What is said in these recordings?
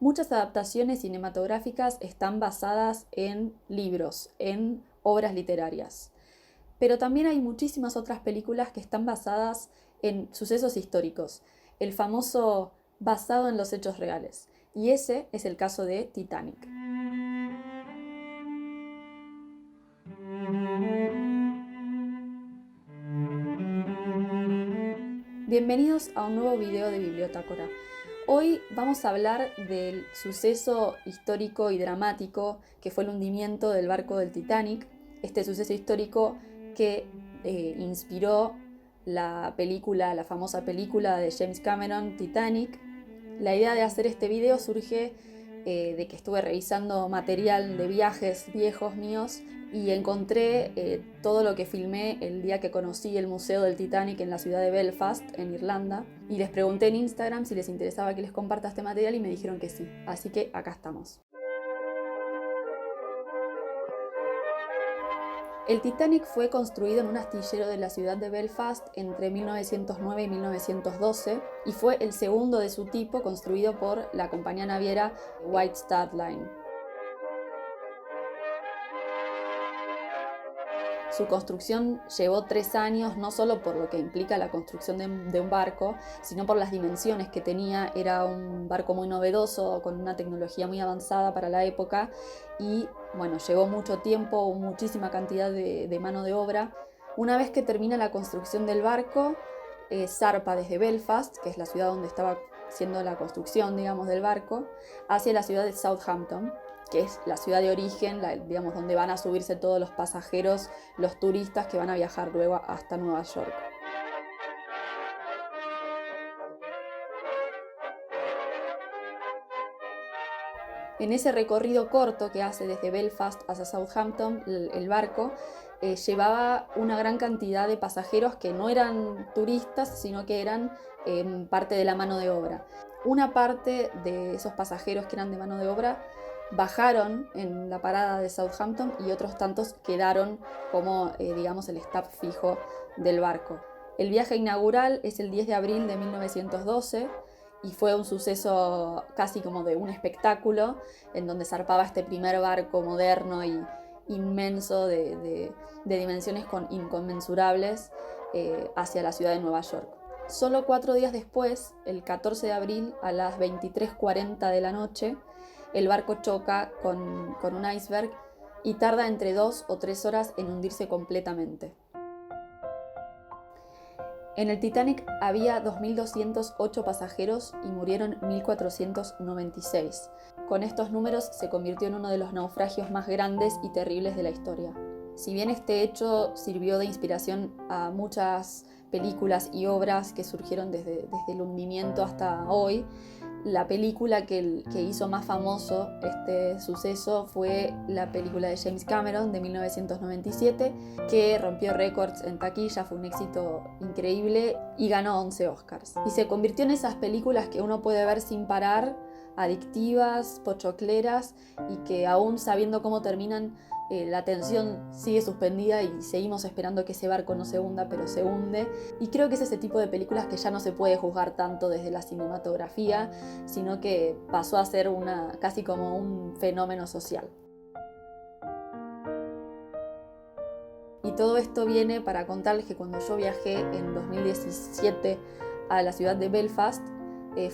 Muchas adaptaciones cinematográficas están basadas en libros, en obras literarias. Pero también hay muchísimas otras películas que están basadas en sucesos históricos, el famoso basado en los hechos reales. Y ese es el caso de Titanic. Bienvenidos a un nuevo video de Bibliotecora. Hoy vamos a hablar del suceso histórico y dramático que fue el hundimiento del barco del Titanic, este suceso histórico que inspiró la famosa película de James Cameron, Titanic. La idea de hacer este video surge de que estuve revisando material de viajes viejos míos y encontré todo lo que filmé el día que conocí el Museo del Titanic en la ciudad de Belfast, en Irlanda. Y les pregunté en Instagram si les interesaba que les comparta este material y me dijeron que sí. Así que acá estamos. El Titanic fue construido en un astillero de la ciudad de Belfast entre 1909 y 1912 y fue el segundo de su tipo construido por la compañía naviera White Star Line. Su construcción llevó 3 años, no solo por lo que implica la construcción de un barco, sino por las dimensiones que tenía. Era un barco muy novedoso, con una tecnología muy avanzada para la época y bueno, llevó mucho tiempo, muchísima cantidad de mano de obra. Una vez que termina la construcción del barco, zarpa desde Belfast, que es la ciudad donde estaba siendo la construcción, digamos, del barco, hacia la ciudad de Southampton, que es la ciudad de origen, digamos, donde van a subirse todos los pasajeros, los turistas que van a viajar luego hasta Nueva York. En ese recorrido corto que hace desde Belfast hacia Southampton, el barco llevaba una gran cantidad de pasajeros que no eran turistas, sino que eran parte de la mano de obra. Una parte de esos pasajeros que eran de mano de obra bajaron en la parada de Southampton y otros tantos quedaron como, digamos, el staff fijo del barco. El viaje inaugural es el 10 de abril de 1912 y fue un suceso casi como de un espectáculo en donde zarpaba este primer barco moderno y inmenso de dimensiones inconmensurables hacia la ciudad de Nueva York. Solo 4 días después, el 14 de abril a las 23:40 de la noche, el barco choca con un iceberg y tarda entre 2 o 3 horas en hundirse completamente. En el Titanic había 2.208 pasajeros y murieron 1.496. Con estos números se convirtió en uno de los naufragios más grandes y terribles de la historia. Si bien este hecho sirvió de inspiración a muchas películas y obras que surgieron desde el hundimiento hasta hoy, la película que hizo más famoso este suceso fue la película de James Cameron de 1997, que rompió récords en taquilla, fue un éxito increíble y ganó 11 Oscars. Y se convirtió en esas películas que uno puede ver sin parar, adictivas, pochocleras y que aún sabiendo cómo terminan, la tensión sigue suspendida y seguimos esperando que ese barco no se hunda, pero se hunde. Y creo que es ese tipo de películas que ya no se puede juzgar tanto desde la cinematografía, sino que pasó a ser casi como un fenómeno social. Y todo esto viene para contarles que cuando yo viajé en 2017 a la ciudad de Belfast,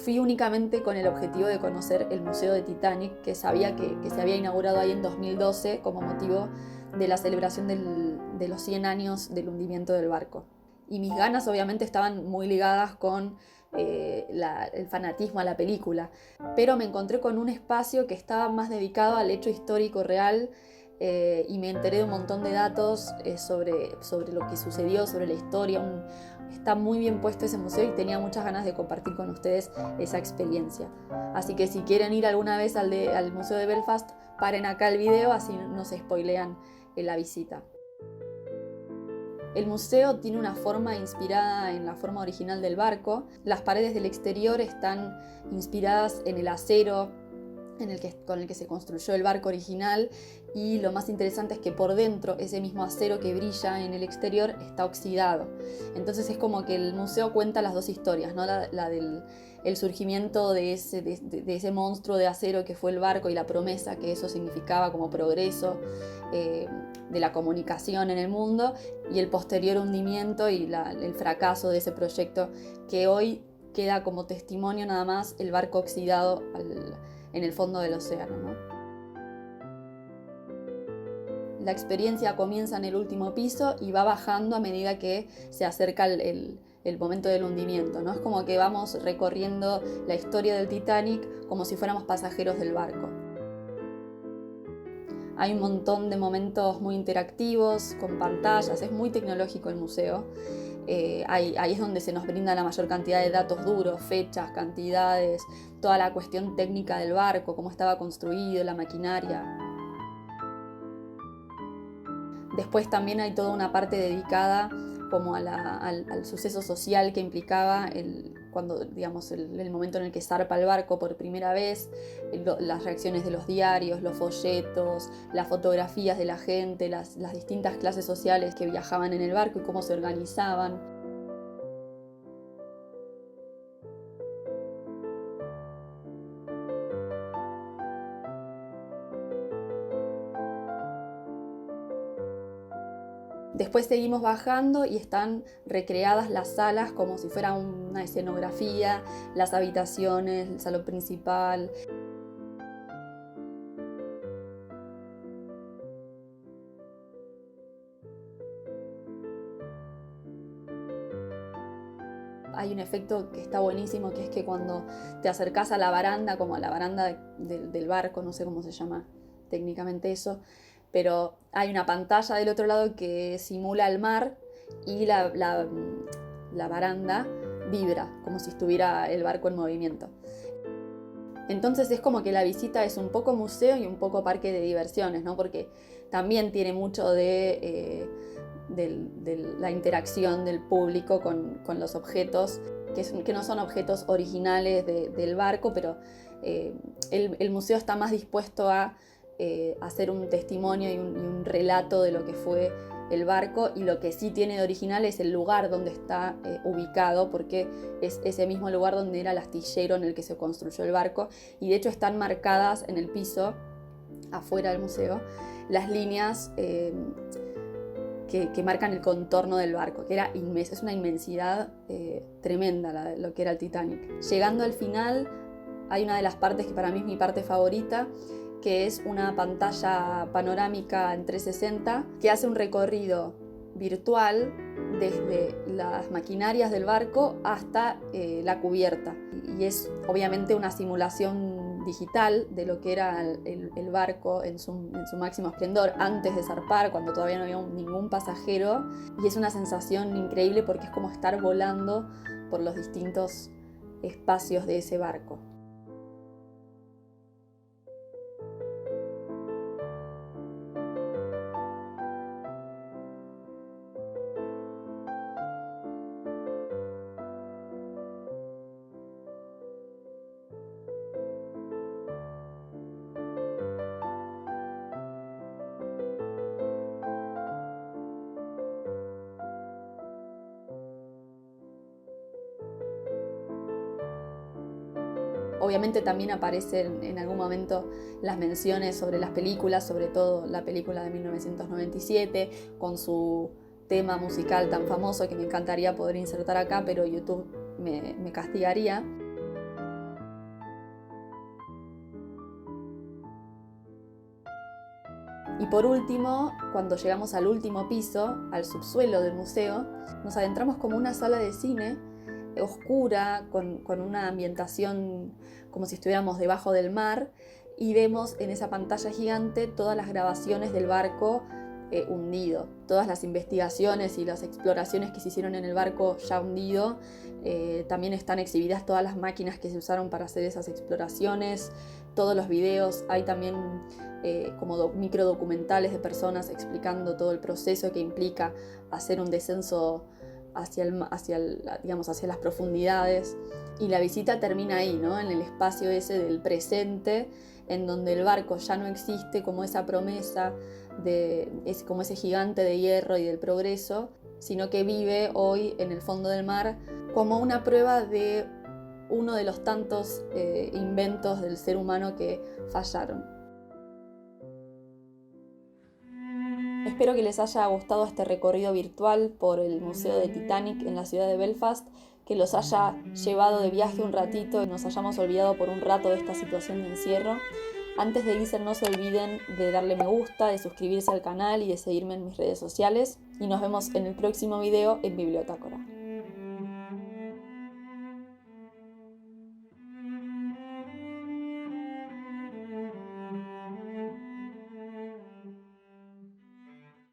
fui únicamente con el objetivo de conocer el Museo de Titanic, que sabía que se había inaugurado ahí en 2012 como motivo de la celebración de los 100 años del hundimiento del barco. Y mis ganas obviamente estaban muy ligadas con el fanatismo a la película, pero me encontré con un espacio que estaba más dedicado al hecho histórico real y me enteré de un montón de datos sobre lo que sucedió, sobre la historia. Está muy bien puesto ese museo y tenía muchas ganas de compartir con ustedes esa experiencia. Así que si quieren ir alguna vez al Museo de Belfast, paren acá el video, así no se spoilean la visita. El museo tiene una forma inspirada en la forma original del barco. Las paredes del exterior están inspiradas en el acero con el que se construyó el barco original, y lo más interesante es que por dentro ese mismo acero que brilla en el exterior está oxidado. Entonces es como que el museo cuenta las dos historias, ¿no? La del el surgimiento de ese monstruo de acero que fue el barco y la promesa que eso significaba como progreso de la comunicación en el mundo, y el posterior hundimiento y el fracaso de ese proyecto, que hoy queda como testimonio nada más el barco oxidado en el fondo del océano, ¿no? La experiencia comienza en el último piso y va bajando a medida que se acerca el momento del hundimiento, ¿no? Es como que vamos recorriendo la historia del Titanic como si fuéramos pasajeros del barco. Hay un montón de momentos muy interactivos, con pantallas, es muy tecnológico el museo. Ahí es donde se nos brinda la mayor cantidad de datos duros, fechas, cantidades, toda la cuestión técnica del barco, cómo estaba construido, la maquinaria. Después también hay toda una parte dedicada como al suceso social que implicaba el momento en el que zarpa el barco por primera vez, las reacciones de los diarios, los folletos, las fotografías de la gente, las distintas clases sociales que viajaban en el barco y cómo se organizaban. Después seguimos bajando y están recreadas las salas como si fuera una escenografía, las habitaciones, el salón principal. Hay un efecto que está buenísimo, que es que cuando te acercás a la baranda, como a la baranda del barco, no sé cómo se llama técnicamente eso, pero hay una pantalla del otro lado que simula el mar, y la baranda vibra, como si estuviera el barco en movimiento. Entonces es como que la visita es un poco museo y un poco parque de diversiones, ¿no? Porque también tiene mucho de la interacción del público con los objetos, que no son objetos originales del barco, pero el museo está más dispuesto a hacer un testimonio y un relato de lo que fue el barco, y lo que sí tiene de original es el lugar donde está ubicado, porque es ese mismo lugar donde era el astillero en el que se construyó el barco, y de hecho están marcadas en el piso, afuera del museo, las líneas que marcan el contorno del barco, que era inmenso, es una inmensidad tremenda lo que era el Titanic. Llegando al final hay una de las partes que para mí es mi parte favorita, que es una pantalla panorámica en 360 que hace un recorrido virtual desde las maquinarias del barco hasta la cubierta, y es obviamente una simulación digital de lo que era el barco en su máximo esplendor antes de zarpar, cuando todavía no había ningún pasajero, y es una sensación increíble porque es como estar volando por los distintos espacios de ese barco. Obviamente también aparecen en algún momento las menciones sobre las películas, sobre todo la película de 1997, con su tema musical tan famoso que me encantaría poder insertar acá, pero YouTube me castigaría. Y por último, cuando llegamos al último piso, al subsuelo del museo, nos adentramos como una sala de cine oscura, con una ambientación como si estuviéramos debajo del mar, y vemos en esa pantalla gigante todas las grabaciones del barco hundido, todas las investigaciones y las exploraciones que se hicieron en el barco ya hundido. También están exhibidas todas las máquinas que se usaron para hacer esas exploraciones, todos los videos. Hay también como microdocumentales de personas explicando todo el proceso que implica hacer un descenso digamos, hacia las profundidades. Y la visita termina ahí, ¿no? En el espacio ese del presente, en donde el barco ya no existe como esa promesa, como ese gigante de hierro y del progreso, sino que vive hoy en el fondo del mar como una prueba de uno de los tantos inventos del ser humano que fallaron. Espero que les haya gustado este recorrido virtual por el Museo de Titanic en la ciudad de Belfast, que los haya llevado de viaje un ratito y nos hayamos olvidado por un rato de esta situación de encierro. Antes de irse, no se olviden de darle me gusta, de suscribirse al canal y de seguirme en mis redes sociales. Y nos vemos en el próximo video en Bibliotácora.